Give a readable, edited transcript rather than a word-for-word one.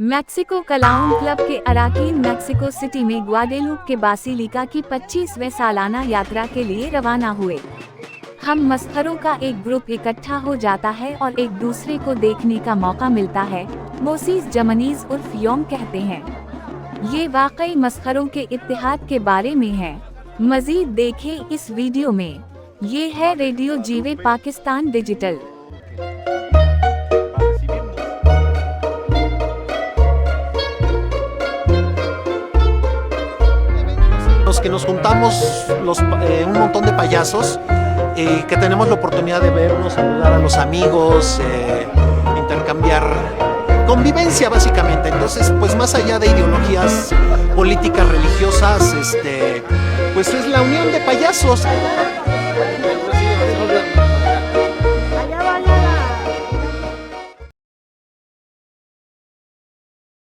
Mexico clown club के अराकीन Mexico city में ग्वाडेलूप के बासिलिका की 25वें सालाना यात्रा के लिए रवाना हुए। हम मस्खरों का एक ग्रुप इकट्ठा हो जाता है और एक दूसरे को देखने का मौका मिलता है, मोसीस जमनीज उर्फ योम कहते हैं। ये वाकई मस्खरों के इत्तेहाद के बारे में है। मजीद देखें इस वीडियो में। ये है रेडियो जीवे Pakistan digital. Que nos juntamos un montón de payasos que tenemos la oportunidad de vernos, saludar a los amigos, intercambiar convivencia básicamente. Entonces, pues más allá de ideologías políticas religiosas, pues es la unión de payasos.